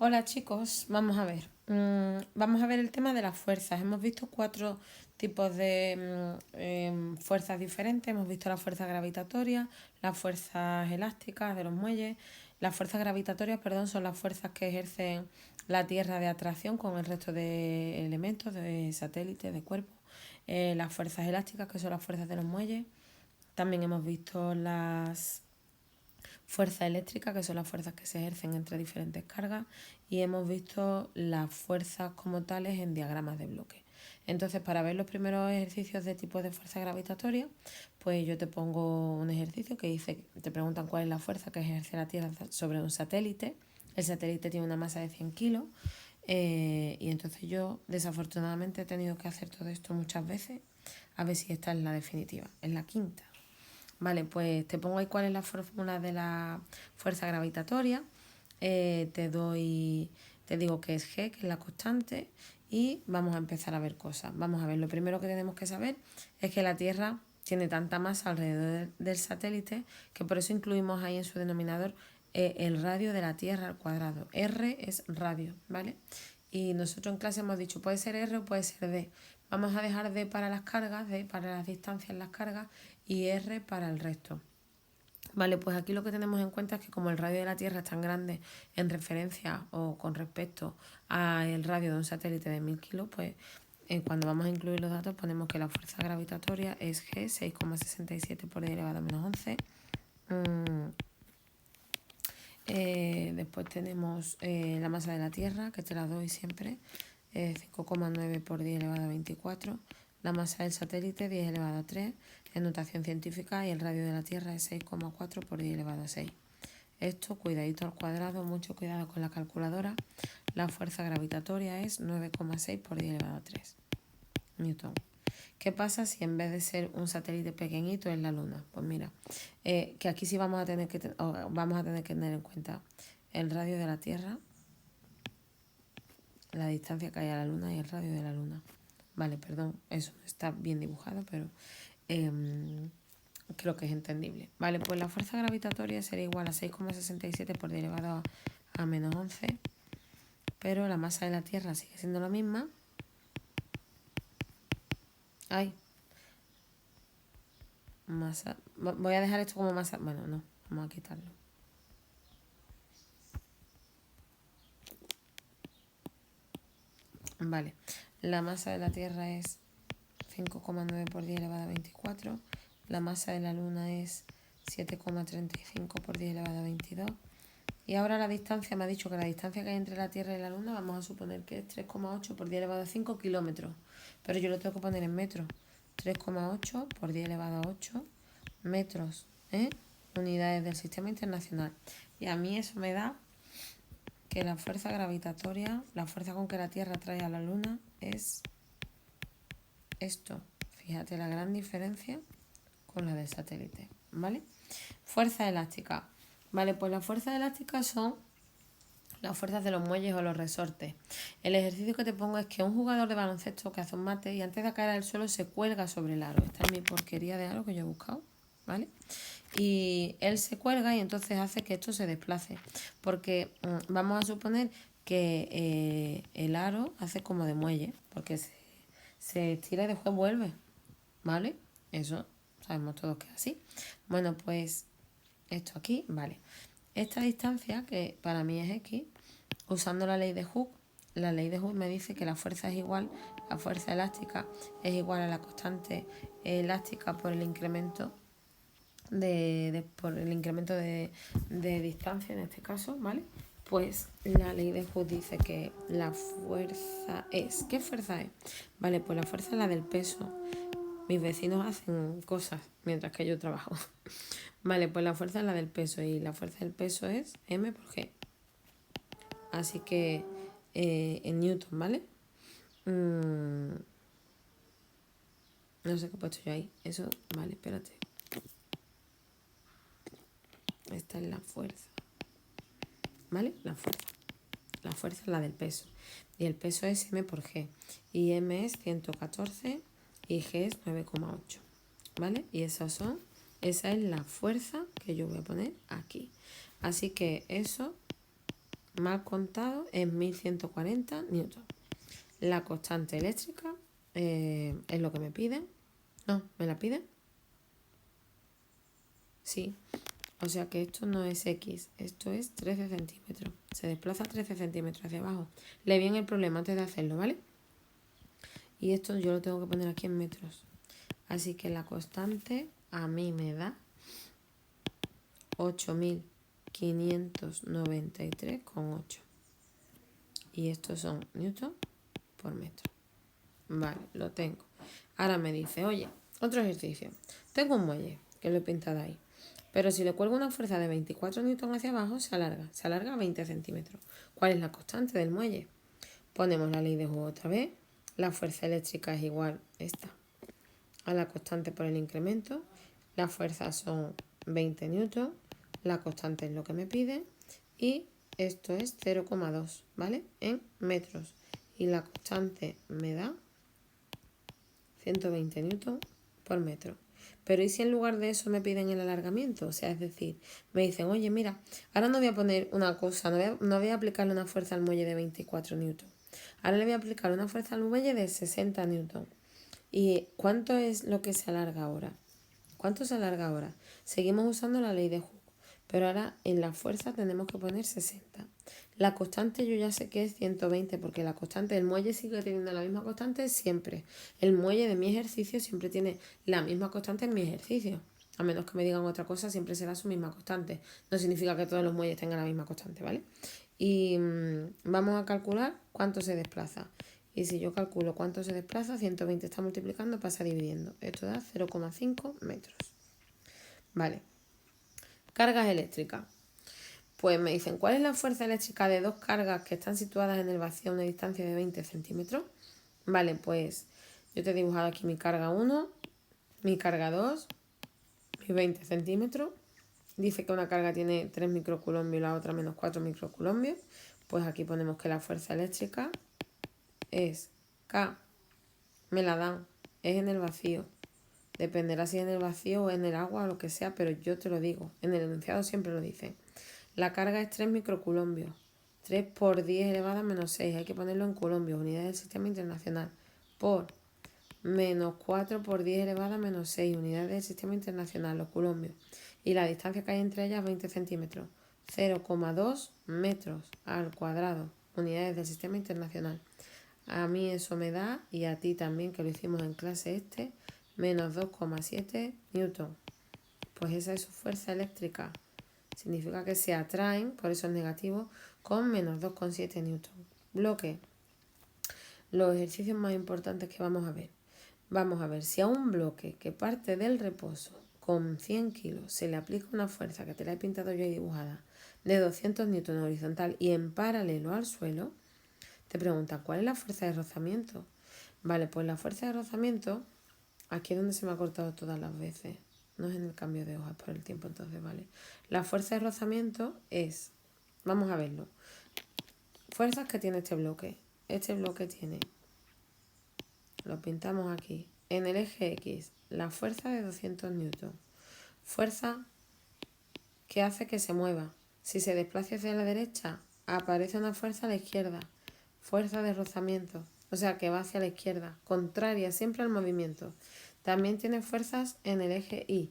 Hola chicos, vamos a ver. Vamos a ver el tema de las fuerzas. Hemos visto cuatro tipos de fuerzas diferentes. Hemos visto la fuerza gravitatoria, las fuerzas elásticas de los muelles. Las fuerzas gravitatorias, perdón, son las fuerzas que ejercen la Tierra de atracción con el resto de elementos, de satélites, de cuerpos. Las fuerzas elásticas, que son las fuerzas de los muelles. También hemos visto las fuerza eléctrica, que son las fuerzas que se ejercen entre diferentes cargas, y hemos visto las fuerzas como tales en diagramas de bloque. Entonces, para ver los primeros ejercicios de tipo de fuerza gravitatoria, pues yo te pongo un ejercicio que dice, te preguntan cuál es la fuerza que ejerce la Tierra sobre un satélite. El satélite tiene una masa de 100 kilos, y entonces yo desafortunadamente he tenido que hacer todo esto muchas veces, a ver si esta es la definitiva, es la quinta. Vale, pues te pongo ahí cuál es la fórmula de la fuerza gravitatoria. Te digo que es G, que es la constante, y vamos a empezar a ver cosas. Vamos a ver, lo primero que tenemos que saber es que la Tierra tiene tanta masa alrededor del satélite que por eso incluimos ahí en su denominador el radio de la Tierra al cuadrado. R es radio, ¿vale? Y nosotros en clase hemos dicho, puede ser R o puede ser D. Vamos a dejar D para las cargas, D para las distancias en las cargas y R para el resto. Vale, pues aquí lo que tenemos en cuenta es que como el radio de la Tierra es tan grande en referencia o con respecto al radio de un satélite de 1000 kilos, pues cuando vamos a incluir los datos ponemos que la fuerza gravitatoria es G 6,67 por 10 elevado a menos 11. Después tenemos la masa de la Tierra, que te la doy siempre, 5,9 por 10 elevado a 24. La masa del satélite, 10 elevado a 3, en notación científica, y el radio de la Tierra es 6,4 por 10 elevado a 6. Esto, cuidadito al cuadrado, mucho cuidado con la calculadora. La fuerza gravitatoria es 9,6 por 10 elevado a 3 newton. ¿Qué pasa si en vez de ser un satélite pequeñito es la Luna? Pues mira, que aquí sí vamos a tener que tener en cuenta el radio de la Tierra, la distancia que hay a la Luna y el radio de la Luna. Vale, perdón, eso no está bien dibujado, pero creo que es entendible. Vale, pues la fuerza gravitatoria sería igual a 6,67 por 10 elevado a menos 11, pero la masa de la Tierra sigue siendo la misma. Ay, masa. Voy a dejar esto como masa. Bueno, no, vamos a quitarlo. Vale, la masa de la Tierra es 5,9 por 10 elevado a 24. La masa de la Luna es 7,35 por 10 elevado a 22. Y ahora la distancia, me ha dicho que la distancia que hay entre la Tierra y la Luna, vamos a suponer que es 3,8 por 10 elevado a 5 kilómetros. Pero yo lo tengo que poner en metros. 3,8 por 10 elevado a 8 metros, unidades del sistema internacional. Y a mí eso me da que la fuerza gravitatoria, la fuerza con que la Tierra atrae a la Luna, es esto. Fíjate la gran diferencia con la del satélite, ¿vale? Fuerza elástica. Vale, pues las fuerzas elásticas son las fuerzas de los muelles o los resortes. El ejercicio que te pongo es que un jugador de baloncesto que hace un mate y antes de caer al suelo se cuelga sobre el aro. Esta es mi porquería de aro que yo he buscado, ¿vale? Y él se cuelga y entonces hace que esto se desplace. Porque vamos a suponer que el aro hace como de muelle, porque se estira y después vuelve, ¿vale? Eso sabemos todos que es así. Bueno, pues esto aquí, vale. Esta distancia, que para mí es X, usando la ley de Hooke, la ley de Hooke me dice que la fuerza es igual, la fuerza elástica es igual a la constante elástica por el incremento de distancia en este caso, ¿vale? Pues la ley de Hooke dice que la fuerza es... ¿Qué fuerza es? Vale, pues la fuerza es la del peso. Mis vecinos hacen cosas mientras que yo trabajo. Vale, pues la fuerza es la del peso y la fuerza del peso es M por G. Así que en Newton, ¿vale? No sé qué he puesto yo ahí. Eso, vale, espérate. Esta es la fuerza. ¿Vale? La fuerza. La fuerza es la del peso. Y el peso es M por G. Y M es 114 y G es 9,8. ¿Vale? Y esa es la fuerza que yo voy a poner aquí. Así que eso mal contado es 1140 newton. La constante eléctrica es lo que me piden. No, ¿me la piden? Sí. O sea que esto no es X, esto es 13 centímetros. Se desplaza 13 centímetros hacia abajo. Lee bien el problema antes de hacerlo, ¿vale? Y esto yo lo tengo que poner aquí en metros. Así que la constante a mí me da 8.593,8. Y estos son newton por metro. Vale, lo tengo. Ahora me dice, oye, otro ejercicio. Tengo un muelle, que lo he pintado ahí. Pero si le cuelgo una fuerza de 24 newton hacia abajo, se alarga a 20 centímetros. ¿Cuál es la constante del muelle? Ponemos la ley de juego otra vez. La fuerza eléctrica es igual esta a la constante por el incremento. Las fuerzas son 20 newton. La constante es lo que me pide. Y esto es 0,2, ¿vale? En metros. Y la constante me da 120 newton por metro. Pero ¿y si en lugar de eso me piden el alargamiento? O sea, es decir, me dicen, oye, mira, ahora no voy a poner una cosa, no voy a aplicarle una fuerza al muelle de 24 newton. Ahora le voy a aplicar una fuerza al muelle de 60 newton. ¿Y cuánto es lo que se alarga ahora? ¿Cuánto se alarga ahora? Seguimos usando la ley de Hooke, pero ahora en la fuerza tenemos que poner 60. La constante yo ya sé que es 120 porque la constante del muelle sigue teniendo la misma constante siempre. El muelle de mi ejercicio siempre tiene la misma constante en mi ejercicio. A menos que me digan otra cosa, siempre será su misma constante. No significa que todos los muelles tengan la misma constante, ¿vale? Y vamos a calcular cuánto se desplaza. Y si yo calculo cuánto se desplaza, 120 está multiplicando, pasa dividiendo. Esto da 0,5 metros. Vale. Cargas eléctricas. Pues me dicen, ¿cuál es la fuerza eléctrica de dos cargas que están situadas en el vacío a una distancia de 20 centímetros? Vale, pues yo te he dibujado aquí mi carga 1, mi carga 2, mis 20 centímetros. Dice que una carga tiene 3 microcoulombios y la otra menos 4 microcoulombios. Pues aquí ponemos que la fuerza eléctrica es K, me la dan, es en el vacío. Dependerá si es en el vacío o en el agua o lo que sea, pero yo te lo digo. En el enunciado siempre lo dicen. La carga es 3 microcoulombios. 3 por 10 elevado a menos 6. Hay que ponerlo en coulombios, unidades del sistema internacional. Por menos 4 por 10 elevado a menos 6, unidades del sistema internacional, los coulombios. Y la distancia que hay entre ellas, 20 centímetros. 0,2 metros al cuadrado, unidades del sistema internacional. A mí eso me da, y a ti también, que lo hicimos en clase menos 2,7 newton. Pues esa es su fuerza eléctrica. Significa que se atraen, por eso es negativo, con menos 2,7 newton. Bloque. Los ejercicios más importantes que vamos a ver. Vamos a ver si a un bloque que parte del reposo con 100 kilos se le aplica una fuerza, que te la he pintado yo y dibujada, de 200 newton horizontal y en paralelo al suelo, te preguntan, ¿cuál es la fuerza de rozamiento? Vale, pues la fuerza de rozamiento, aquí es donde se me ha cortado todas las veces. No es en el cambio de hojas por el tiempo, entonces, vale. La fuerza de rozamiento es, vamos a verlo, fuerzas que tiene este bloque. Este bloque tiene, lo pintamos aquí, en el eje X, la fuerza de 200 newton. Fuerza que hace que se mueva. Si se desplaza hacia la derecha, aparece una fuerza a la izquierda. Fuerza de rozamiento, o sea que va hacia la izquierda, contraria siempre al movimiento. También tiene fuerzas en el eje Y.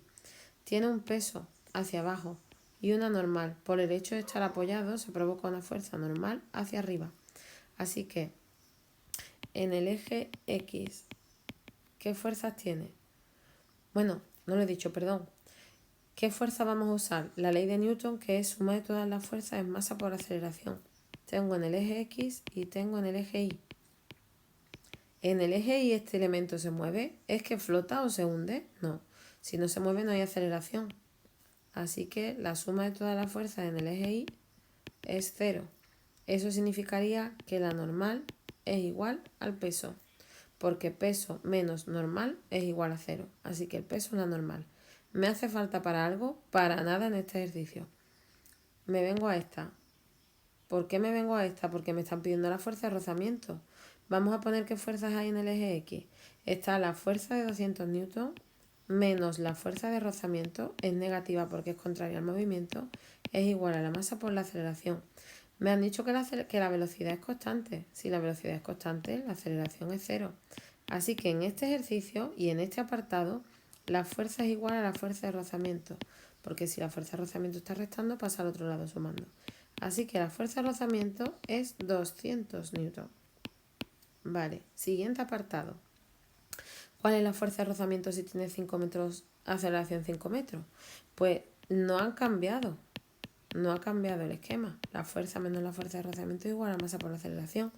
Tiene un peso hacia abajo y una normal. Por el hecho de estar apoyado se provoca una fuerza normal hacia arriba. Así que en el eje X, ¿qué fuerzas tiene? Bueno, no lo he dicho, perdón. ¿Qué fuerza vamos a usar? La ley de Newton, que es suma de todas las fuerzas en masa por aceleración. Tengo en el eje X y tengo en el eje Y. En el eje Y este elemento se mueve. ¿Es que flota o se hunde? No. Si no se mueve no hay aceleración. Así que la suma de todas las fuerzas en el eje Y es 0. Eso significaría que la normal es igual al peso, porque peso menos normal es igual a 0. Así que el peso es la normal. ¿Me hace falta para algo? Para nada en este ejercicio. Me vengo a esta. ¿Por qué me vengo a esta? Porque me están pidiendo la fuerza de rozamiento. Vamos a poner qué fuerzas hay en el eje X. Está la fuerza de 200 newton menos la fuerza de rozamiento, es negativa porque es contraria al movimiento, es igual a la masa por la aceleración. Me han dicho que la velocidad es constante. Si la velocidad es constante, la aceleración es cero. Así que en este ejercicio y en este apartado, la fuerza es igual a la fuerza de rozamiento. Porque si la fuerza de rozamiento está restando, pasa al otro lado sumando. Así que la fuerza de rozamiento es 200 newton. Vale, siguiente apartado. ¿Cuál es la fuerza de rozamiento si tiene 5 metros, aceleración 5 metros? Pues no han cambiado. No ha cambiado el esquema. La fuerza menos la fuerza de rozamiento es igual a la masa por la aceleración.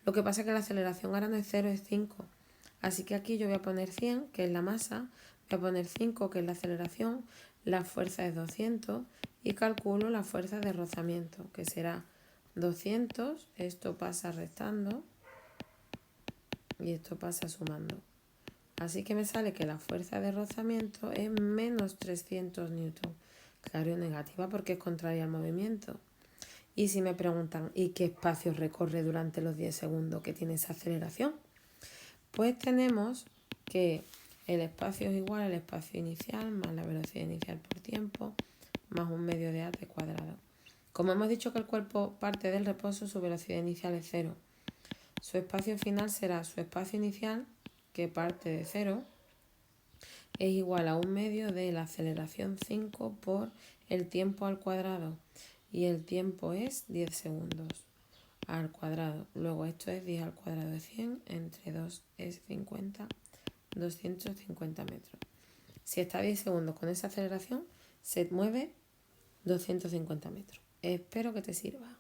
Lo que pasa es que la aceleración ahora no es 0, es 5. Así que aquí yo voy a poner 100, que es la masa, voy a poner 5, que es la aceleración, la fuerza es 200 y calculo la fuerza de rozamiento, que será 200, esto pasa restando y esto pasa sumando. Así que me sale que la fuerza de rozamiento es menos 300 newton. Claro, negativa porque es contraria al movimiento. Y si me preguntan, ¿y qué espacio recorre durante los 10 segundos que tiene esa aceleración? Pues tenemos que el espacio es igual al espacio inicial más la velocidad inicial por tiempo más un medio de t cuadrado. Como hemos dicho que el cuerpo parte del reposo, su velocidad inicial es 0. Su espacio final será su espacio inicial, que parte de 0, es igual a un medio de la aceleración 5 por el tiempo al cuadrado. Y el tiempo es 10 segundos al cuadrado. Luego esto es 10 al cuadrado de 100, entre 2 es 50, 250 metros. Si está a 10 segundos con esa aceleración, se mueve 250 metros. Espero que te sirva.